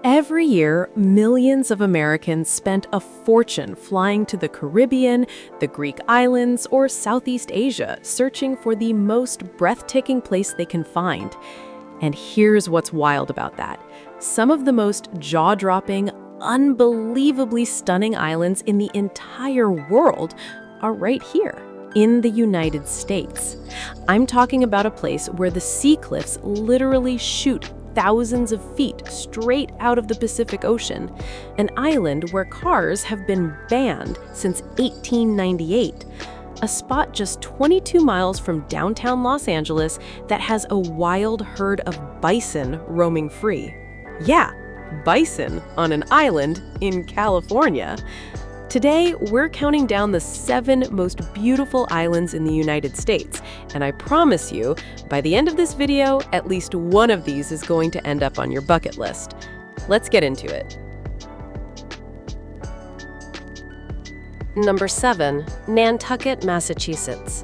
Every year, millions of Americans spend a fortune flying to the Caribbean, the Greek islands, or Southeast Asia, searching for the most breathtaking place they can find. And here's what's wild about that. Some of the most jaw-dropping, unbelievably stunning islands in the entire world are right here, in the United States. I'm talking about a place where the sea cliffs literally shoot thousands of feet straight out of the Pacific Ocean, an island where cars have been banned since 1898, a spot just 22 miles from downtown Los Angeles that has a wild herd of bison roaming free. Yeah, bison on an island in California. Today, we're counting down the 7 most beautiful islands in the United States, and I promise you, by the end of this video, at least one of these is going to end up on your bucket list. Let's get into it. Number 7, Nantucket, Massachusetts.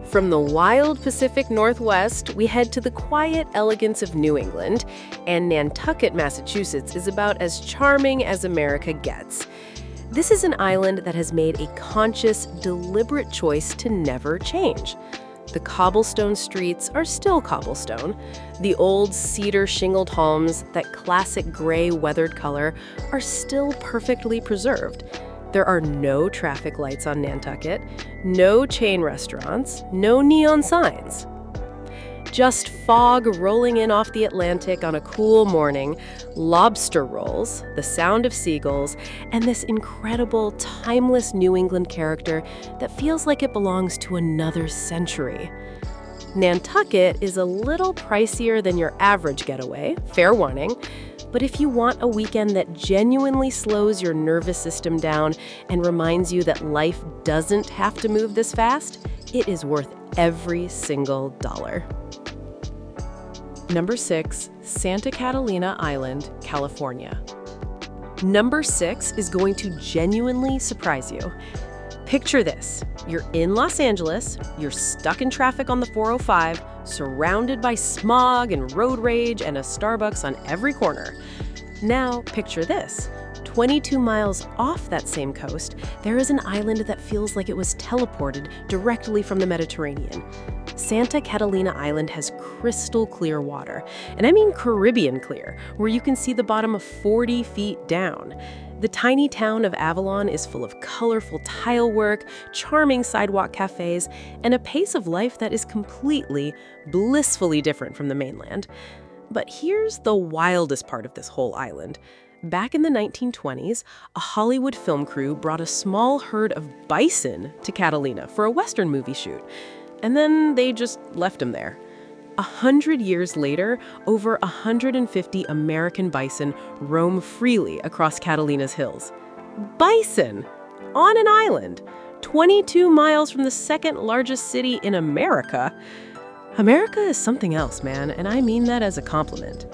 From the wild Pacific Northwest, we head to the quiet elegance of New England, and Nantucket, Massachusetts is about as charming as America gets. This is an island that has made a conscious, deliberate choice to never change. The cobblestone streets are still cobblestone. The old cedar shingled homes, that classic gray weathered color, are still perfectly preserved. There are no traffic lights on Nantucket, no chain restaurants, no neon signs. Just fog rolling in off the Atlantic on a cool morning, lobster rolls, the sound of seagulls, and this incredible, timeless New England character that feels like it belongs to another century. Nantucket is a little pricier than your average getaway, fair warning, but if you want a weekend that genuinely slows your nervous system down and reminds you that life doesn't have to move this fast, it is worth every single dollar. Number 6, Santa Catalina Island, California. Number 6 is going to genuinely surprise you. Picture this. You're in Los Angeles, you're stuck in traffic on the 405, surrounded by smog and road rage and a Starbucks on every corner. Now, picture this. 22 miles off that same coast, there is an island that feels like it was teleported directly from the Mediterranean. Santa Catalina Island has crystal clear water, and I mean Caribbean clear, where you can see the bottom of 40 feet down. The tiny town of Avalon is full of colorful tile work, charming sidewalk cafes, and a pace of life that is completely, blissfully different from the mainland. But here's the wildest part of this whole island. Back in the 1920s, a Hollywood film crew brought a small herd of bison to Catalina for a Western movie shoot. And then they just left them there. 100 years later, over 150 American bison roam freely across Catalina's hills. Bison! On an island! 22 miles from the second largest city in America. America is something else, man, and I mean that as a compliment.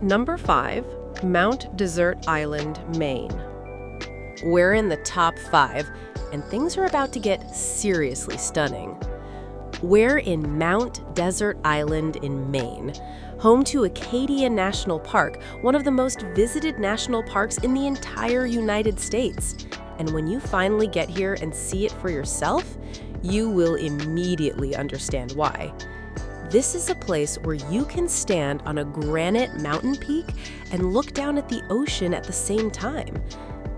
Number 5, Mount Desert Island, Maine. We're in the top 5, and things are about to get seriously stunning. We're in Mount Desert Island in Maine, home to Acadia National Park, one of the most visited national parks in the entire United States. And when you finally get here and see it for yourself, you will immediately understand why. This is a place where you can stand on a granite mountain peak and look down at the ocean at the same time.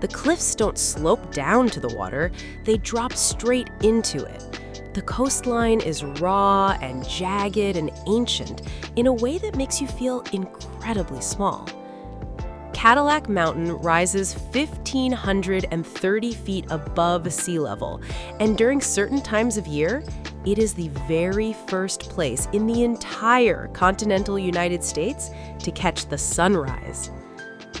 The cliffs don't slope down to the water, they drop straight into it. The coastline is raw and jagged and ancient in a way that makes you feel incredibly small. Cadillac Mountain rises 1,530 feet above sea level, and during certain times of year, it is the very first place in the entire continental United States to catch the sunrise.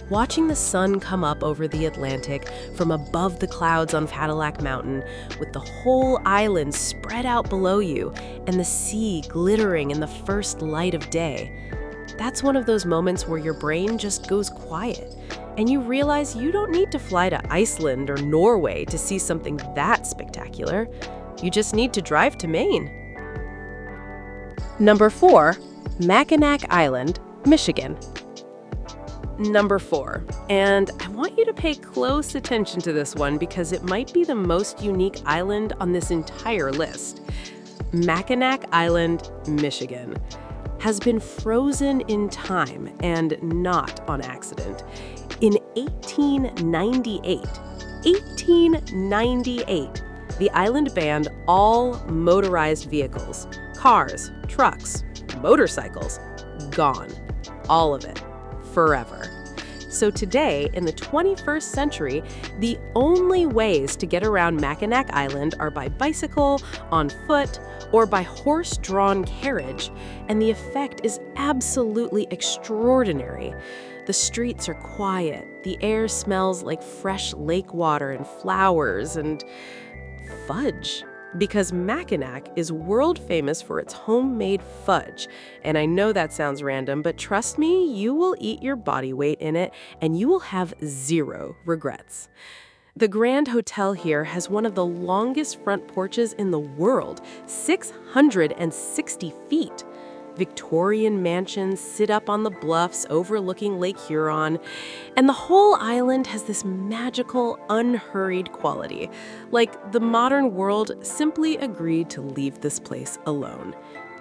Watching the sun come up over the Atlantic from above the clouds on Cadillac Mountain, with the whole island spread out below you and the sea glittering in the first light of day, that's one of those moments where your brain just goes quiet, and you realize you don't need to fly to Iceland or Norway to see something that spectacular. You just need to drive to Maine. Number 4, Mackinac Island, Michigan. Number 4, and I want you to pay close attention to this one because it might be the most unique island on this entire list. Mackinac Island, Michigan, has been frozen in time and not on accident. In 1898, the island banned all motorized vehicles, cars, trucks, motorcycles, gone. All of it. Forever. So today, in the 21st century, the only ways to get around Mackinac Island are by bicycle, on foot, or by horse-drawn carriage, and the effect is absolutely extraordinary. The streets are quiet, the air smells like fresh lake water and flowers and fudge. Because Mackinac is world famous for its homemade fudge. And I know that sounds random, but trust me, you will eat your body weight in it and you will have zero regrets. The Grand Hotel here has one of the longest front porches in the world, 660 feet. Victorian mansions sit up on the bluffs overlooking Lake Huron, and the whole island has this magical, unhurried quality, like the modern world simply agreed to leave this place alone.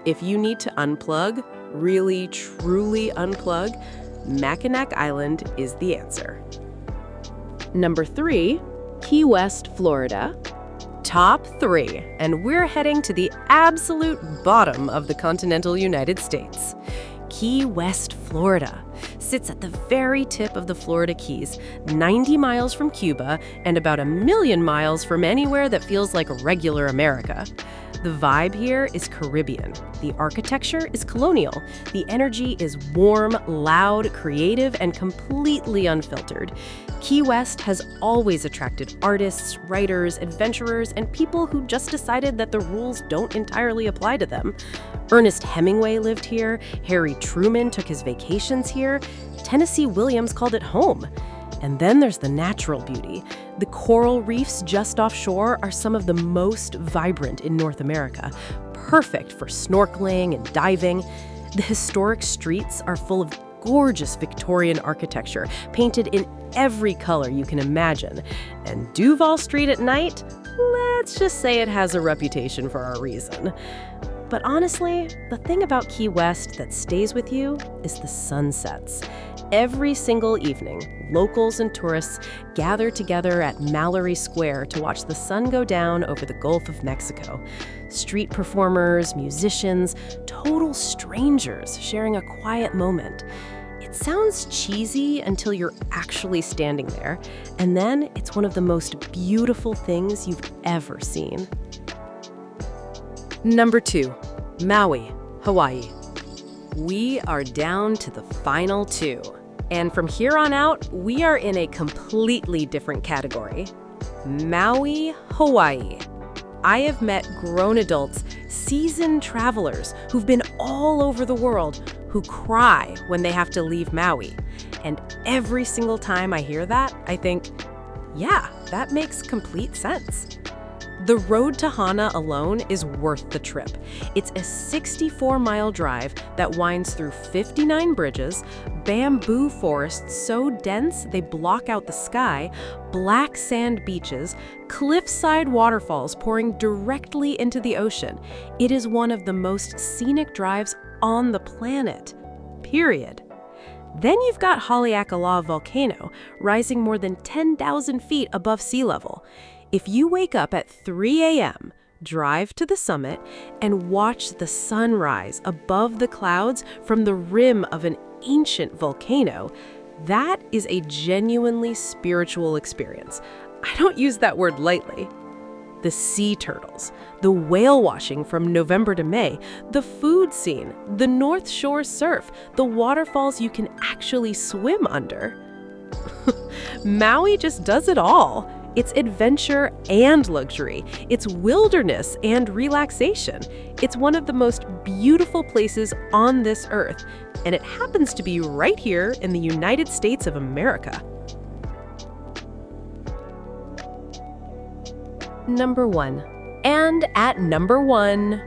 If you need to unplug, really, truly unplug, Mackinac Island is the answer. Number 3, Key West, Florida. Top 3, and we're heading to the absolute bottom of the continental United States. Key West, Florida sits at the very tip of the Florida Keys, 90 miles from Cuba and about 1,000,000 miles from anywhere that feels like regular America. The vibe here is Caribbean. The architecture is colonial. The energy is warm, loud, creative, and completely unfiltered. Key West has always attracted artists, writers, adventurers, and people who just decided that the rules don't entirely apply to them. Ernest Hemingway lived here, Harry Truman took his vacations here, Tennessee Williams called it home. And then there's the natural beauty. The coral reefs just offshore are some of the most vibrant in North America, perfect for snorkeling and diving. The historic streets are full of gorgeous Victorian architecture, painted in every color you can imagine. And Duval Street at night, let's just say it has a reputation for a reason. But honestly, the thing about Key West that stays with you is the sunsets. Every single evening, locals and tourists gather together at Mallory Square to watch the sun go down over the Gulf of Mexico. Street performers, musicians, total strangers sharing a quiet moment. It sounds cheesy until you're actually standing there, and then it's one of the most beautiful things you've ever seen. Number 2, Maui, Hawaii. We are down to the final 2. And from here on out, we are in a completely different category. Maui, Hawaii. I have met grown adults, seasoned travelers who've been all over the world who cry when they have to leave Maui. And every single time I hear that, I think, yeah, that makes complete sense. The road to Hana alone is worth the trip. It's a 64-mile drive that winds through 59 bridges, bamboo forests so dense they block out the sky, black sand beaches, cliffside waterfalls pouring directly into the ocean. It is one of the most scenic drives on the planet, period. Then you've got Haleakala Volcano, rising more than 10,000 feet above sea level. If you wake up at 3 a.m., drive to the summit, and watch the sunrise above the clouds from the rim of an ancient volcano, that is a genuinely spiritual experience. I don't use that word lightly. The sea turtles, the whale watching from November to May, the food scene, the North Shore surf, the waterfalls you can actually swim under. Maui just does it all. It's adventure and luxury. It's wilderness and relaxation. It's one of the most beautiful places on this earth, and it happens to be right here in the United States of America. Number 1. And at number 1,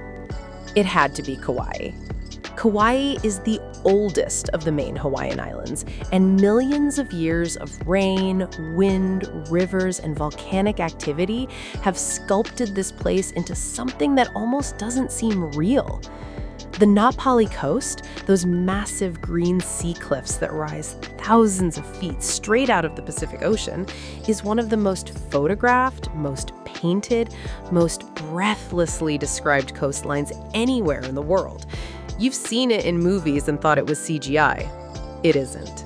it had to be Kauai. Kauai is the oldest of the main Hawaiian islands, and millions of years of rain, wind, rivers, and volcanic activity have sculpted this place into something that almost doesn't seem real. The Napali Coast, those massive green sea cliffs that rise thousands of feet straight out of the Pacific Ocean, is one of the most photographed, most painted, most breathlessly described coastlines anywhere in the world. You've seen it in movies and thought it was CGI. It isn't.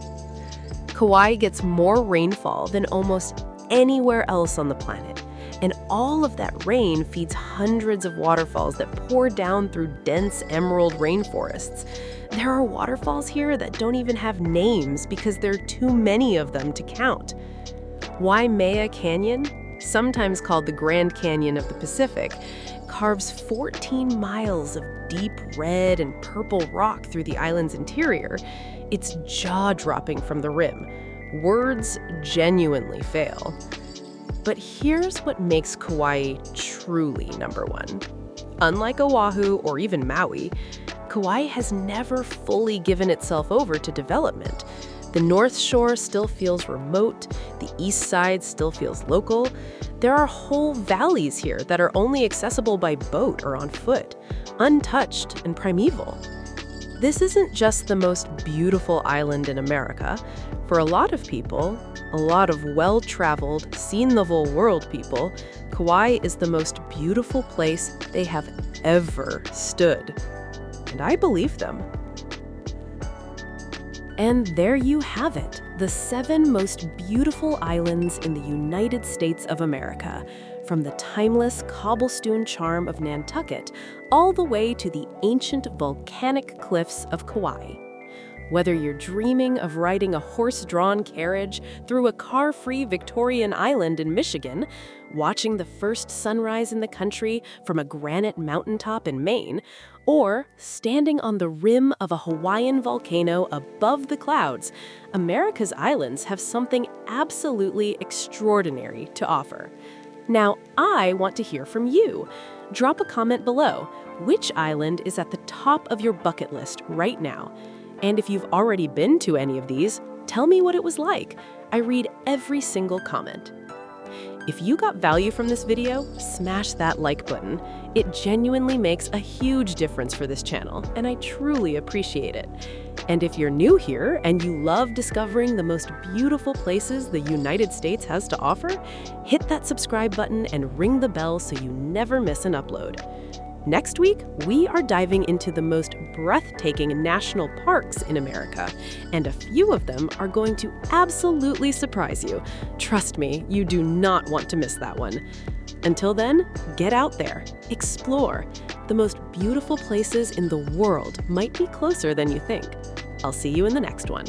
Kauai gets more rainfall than almost anywhere else on the planet. And all of that rain feeds hundreds of waterfalls that pour down through dense emerald rainforests. There are waterfalls here that don't even have names because there are too many of them to count. Waimea Canyon, sometimes called the Grand Canyon of the Pacific, carves 14 miles of deep red and purple rock through the island's interior. It's jaw-dropping from the rim. Words genuinely fail. But here's what makes Kauai truly number one. Unlike Oahu or even Maui, Kauai has never fully given itself over to development. The North Shore still feels remote, the East Side still feels local. There are whole valleys here that are only accessible by boat or on foot, untouched and primeval. This isn't just the most beautiful island in America. For a lot of people, a lot of well-traveled, seen-the-whole-world people, Kauai is the most beautiful place they have ever stood. And I believe them. And there you have it, the 7 most beautiful islands in the United States of America, from the timeless cobblestone charm of Nantucket all the way to the ancient volcanic cliffs of Kauai. Whether you're dreaming of riding a horse-drawn carriage through a car-free Victorian island in Michigan, watching the first sunrise in the country from a granite mountaintop in Maine, or standing on the rim of a Hawaiian volcano above the clouds, America's islands have something absolutely extraordinary to offer. Now, I want to hear from you. Drop a comment below. Which island is at the top of your bucket list right now? And if you've already been to any of these, tell me what it was like. I read every single comment. If you got value from this video, smash that like button. It genuinely makes a huge difference for this channel, and I truly appreciate it. And if you're new here and you love discovering the most beautiful places the United States has to offer, hit that subscribe button and ring the bell so you never miss an upload. Next week, we are diving into the most breathtaking national parks in America, and a few of them are going to absolutely surprise you. Trust me, you do not want to miss that one. Until then, get out there, explore. The most beautiful places in the world might be closer than you think. I'll see you in the next one.